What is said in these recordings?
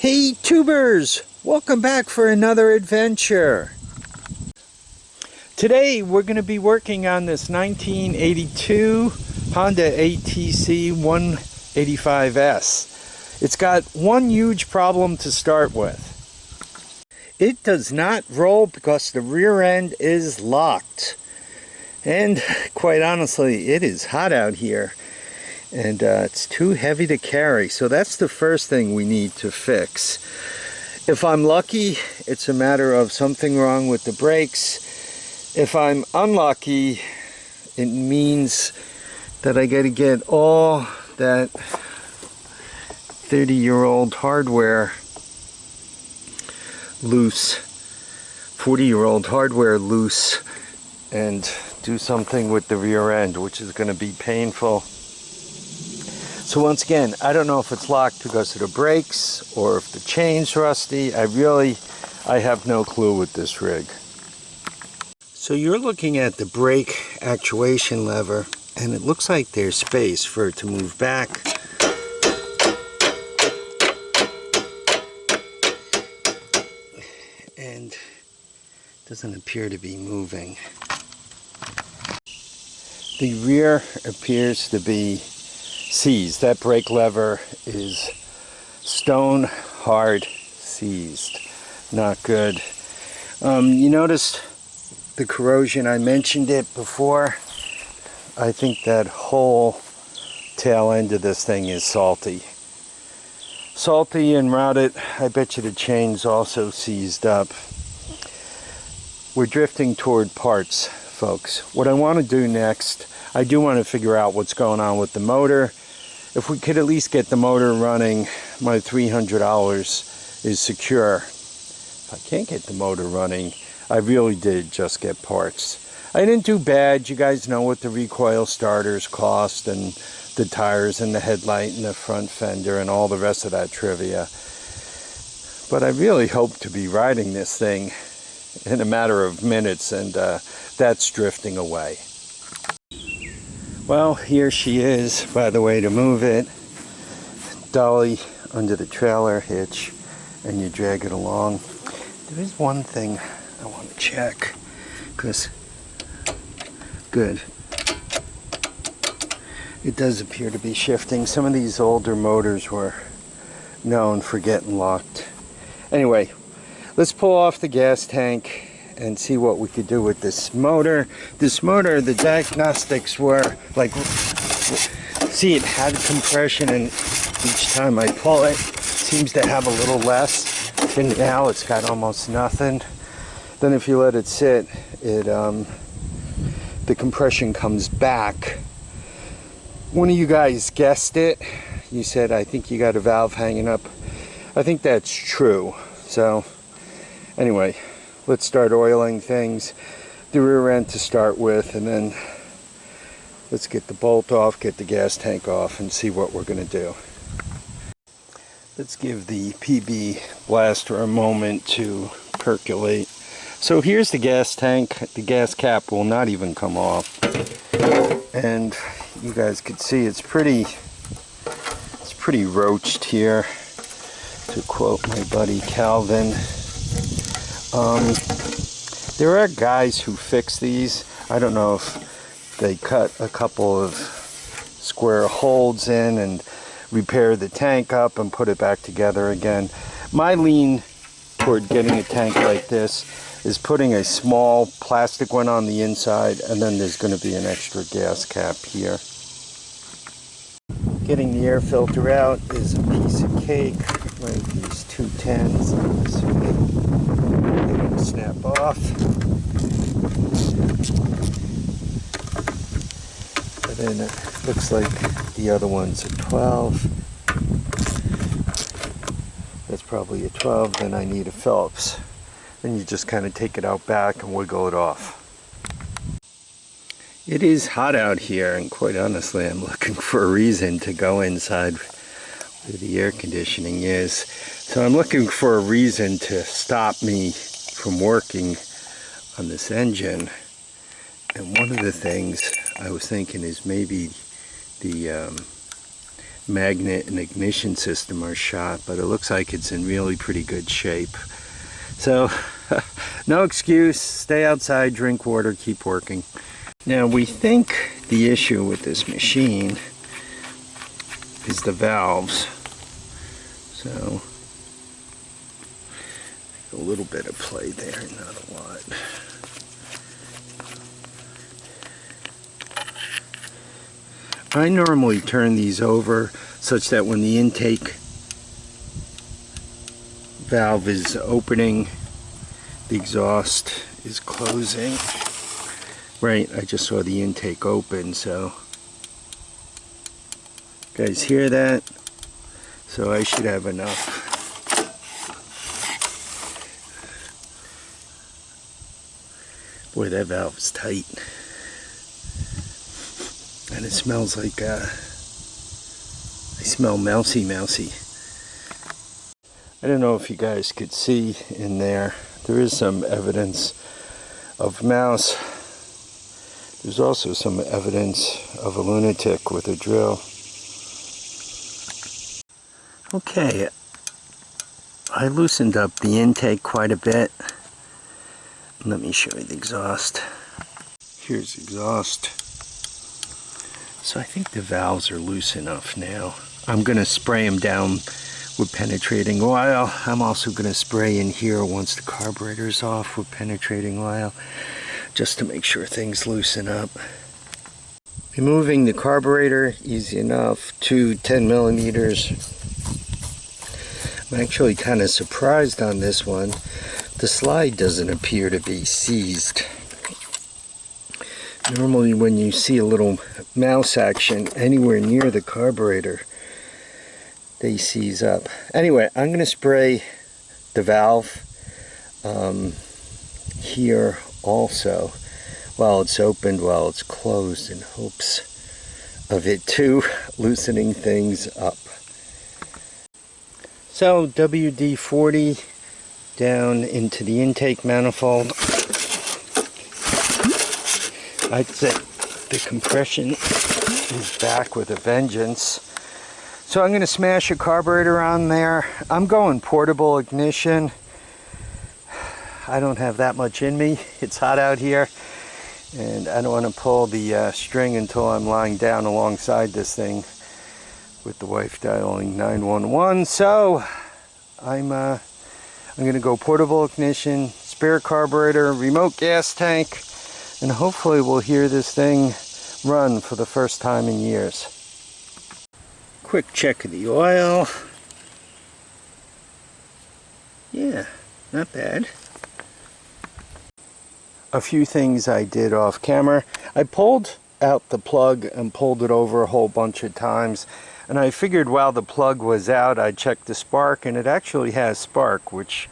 Hey tubers, welcome back for another adventure. Today we're going to be working on this 1982 Honda ATC185S. It's got one huge problem to start with. It does not roll because the rear end is locked. And quite honestly, it is hot out here. And it's too heavy to carry, so that's the first thing we need to fix. If I'm lucky, it's a matter of something wrong with the brakes. If I'm unlucky, it means that I got to get all that 30-year-old hardware loose, 40-year-old hardware loose, and do something with the rear end, which is going to be painful. So once again, I don't know if it's locked because of the brakes or if the chain's rusty. I have no clue with this rig. So you're looking at the brake actuation lever, and it looks like there's space for it to move back. And doesn't appear to be moving. The rear appears to be seized. That brake lever is stone hard seized. Not good. You noticed the corrosion? I mentioned it before. I think that whole tail end of this thing is salty. Salty and rotted. I bet you the chain's also seized up. We're drifting toward parts, folks. What I want to do next, I do want to figure out what's going on with the motor. If we could at least get the motor running, my $300 is secure. If I can't get the motor running, I really did just get parts. I didn't do bad. You guys know what the recoil starters cost, and the tires and the headlight and the front fender and all the rest of that trivia. But I really hope to be riding this thing in a matter of minutes, and that's drifting away. Well, here she is, by the way, to move it. Dolly under the trailer hitch, and you drag it along. There is one thing I want to check, because, good. It does appear to be shifting. Some of these older motors were known for getting locked. Anyway, let's pull off the gas tank and see what we could do with this motor. This motor, the diagnostics were like, see, it had compression, and each time I pull it, it seems to have a little less, and now it's got almost nothing. Then if you let it sit, the compression comes back. One of you guys guessed it. You said, I think you got a valve hanging up. I think that's true. So anyway, let's start oiling things, the rear end to start with, and then let's get the bolt off, get the gas tank off, and see what we're going to do. Let's give the PB blaster a moment to percolate. So here's the gas tank. The gas cap will not even come off. And you guys can see it's pretty roached here, to quote my buddy Calvin. There are guys who fix these. I don't know if they cut a couple of square holes in and repair the tank up and put it back together again. My lean toward getting a tank like this is putting a small plastic one on the inside, and then there's going to be an extra gas cap here. Getting the air filter out is a piece of cake, like these 210s. They're going to snap off. And then it looks like the other one's a 12. That's probably a 12. Then I need a Phillips. Then you just kind of take it out back and wiggle it off. It is hot out here, and quite honestly, I'm looking for a reason to go inside where the air conditioning is. So I'm looking for a reason to stop me from working on this engine. And one of the things I was thinking is maybe the magnet and ignition system are shot, but it looks like it's in really pretty good shape. So no excuse, stay outside, drink water, keep working. Now we think the issue with this machine is the valves. So a little bit of play there, not a lot. I normally turn these over such that when the intake valve is opening, the exhaust is closing. Right, I just saw the intake open, so you guys hear that? So I should have enough. Boy, that valve's tight. And it smells like, I smell mousy. I don't know if you guys could see in there. There is some evidence of mouse. There's also some evidence of a lunatic with a drill. Okay, I loosened up the intake quite a bit. Let me show you the exhaust. Here's exhaust. So I think the valves are loose enough now. I'm going to spray them down with penetrating oil. I'm also going to spray in here once the carburetor's off with penetrating oil, just to make sure things loosen up. Removing the carburetor, easy enough, to 10 millimeters. I'm actually kind of surprised on this one. The slide doesn't appear to be seized. Normally when you see a little mouse action anywhere near the carburetor, they seize up. Anyway, I'm going to spray the valve here also while it's opened, while it's closed, in hopes of it too loosening things up. So WD-40 down into the intake manifold. I'd say the compression is back with a vengeance. So I'm going to smash a carburetor on there. I'm going portable ignition. I don't have that much in me. It's hot out here, and I don't want to pull the string until I'm lying down alongside this thing with the wife dialing 911. So I'm going to go portable ignition, spare carburetor, remote gas tank, and hopefully we'll hear this thing run for the first time in years. Quick check of the oil. Yeah, not bad. A few things I did off camera. I pulled out the plug and pulled it over a whole bunch of times, and I figured while the plug was out I'd check the spark, and it actually has spark, which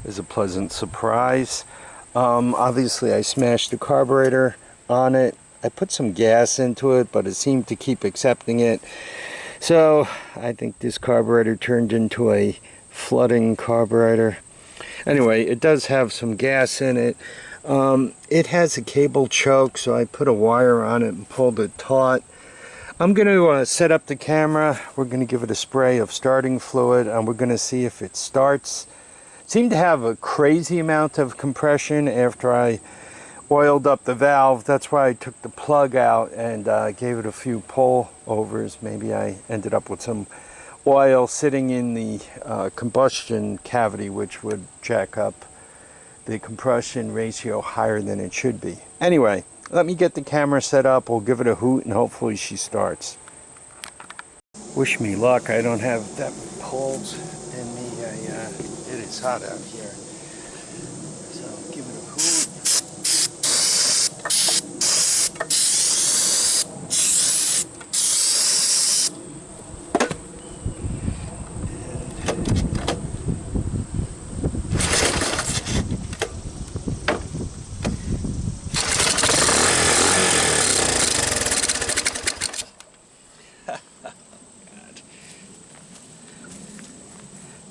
is a pleasant surprise. Obviously I smashed the carburetor on it. I put some gas into it, but it seemed to keep accepting it. So I think this carburetor turned into a flooding carburetor. Anyway, it does have some gas in it. It has a cable choke, so I put a wire on it and pulled it taut. I'm going to set up the camera. We're going to give it a spray of starting fluid, and we're going to see if it starts. It seemed to have a crazy amount of compression after I oiled up the valve. That's why I took the plug out and gave it a few pull overs. Maybe I ended up with some oil sitting in the combustion cavity, which would jack up the compression ratio higher than it should be. Anyway, let me get the camera set up. We'll give it a hoot and hopefully she starts. Wish me luck. I don't have that pulls in me. It is hot out here. So give it a hoot.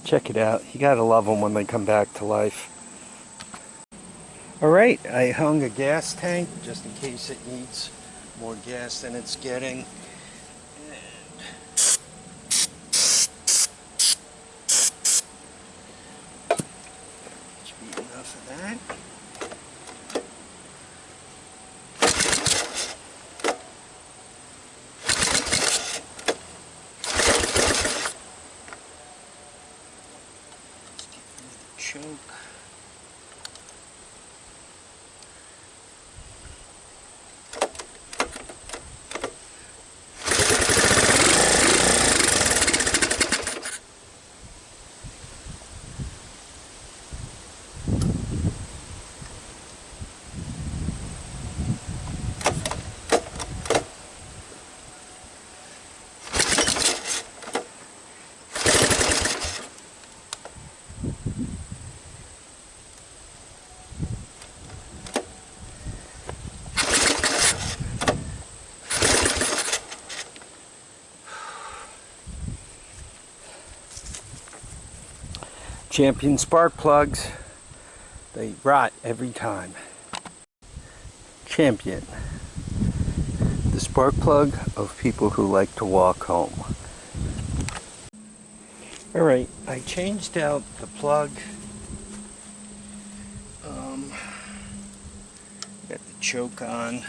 Check it out. You gotta love them when they come back to life. Alright, I hung a gas tank just in case it needs more gas than it's getting. And choke. Champion spark plugs, they rot every time. Champion, the spark plug of people who like to walk home. Alright, I changed out the plug. Got the choke on,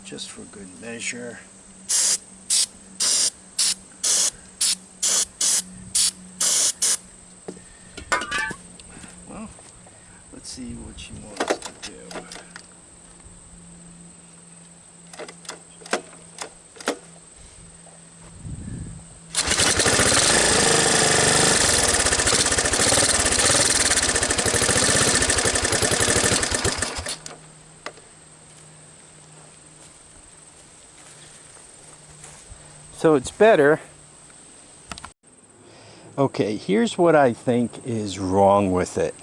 just for good measure. Let's see what she wants to do. So it's better. Okay, here's what I think is wrong with it.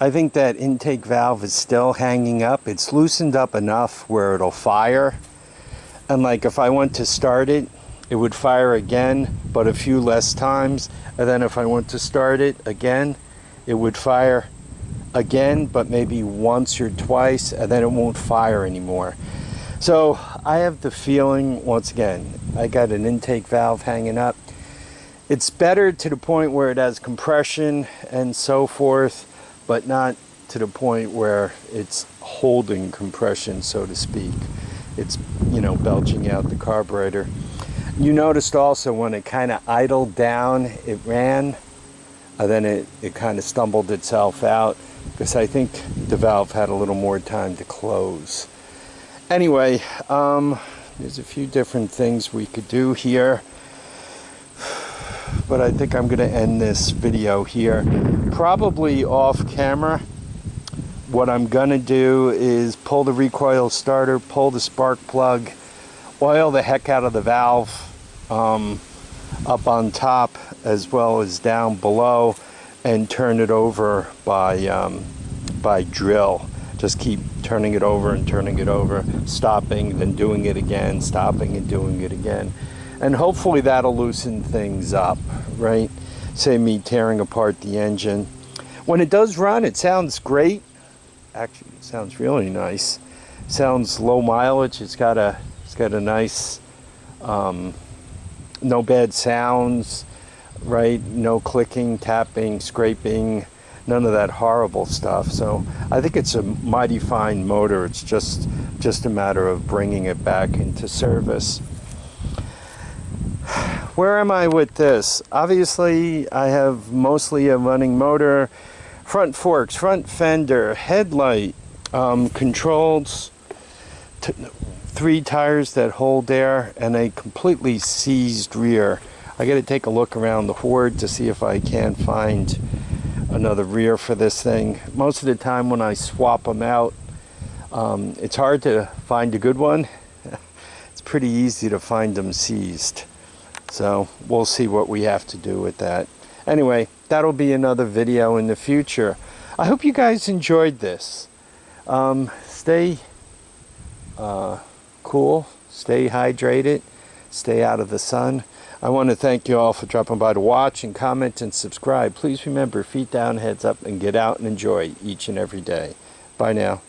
I think that intake valve is still hanging up. It's loosened up enough where it'll fire. And like if I went to start it, it would fire again, but a few less times. And then if I went to start it again, it would fire again, but maybe once or twice, and then it won't fire anymore. So I have the feeling, once again, I got an intake valve hanging up. It's better to the point where it has compression and so forth, but not to the point where it's holding compression, so to speak. It's, you know, belching out the carburetor. You noticed also when it kind of idled down, it ran, and then it kind of stumbled itself out, because I think the valve had a little more time to close. Anyway, there's a few different things we could do here, but I think I'm going to end this video here. Probably off camera. What I'm going to do is pull the recoil starter, pull the spark plug, oil the heck out of the valve up on top as well as down below, and turn it over by drill. Just keep turning it over and turning it over, stopping, then doing it again, stopping and doing it again. And hopefully that'll loosen things up, right? Save me tearing apart the engine. When it does run, it sounds great. Actually, it sounds really nice. Sounds low mileage. It's got a nice, no bad sounds, right? No clicking, tapping, scraping, none of that horrible stuff. So I think it's a mighty fine motor. It's just a matter of bringing it back into service. Where am I with this? Obviously, I have mostly a running motor, front forks, front fender, headlight, controls, 3 tires that hold there, and a completely seized rear. I got to take a look around the hoard to see if I can find another rear for this thing. Most of the time when I swap them out, it's hard to find a good one. It's pretty easy to find them seized. So we'll see what we have to do with that. Anyway, that'll be another video in the future. I hope you guys enjoyed this. Stay cool, stay hydrated, stay out of the sun. I want to thank you all for dropping by to watch and comment and subscribe. Please remember, feet down, heads up, and get out and enjoy each and every day. Bye now.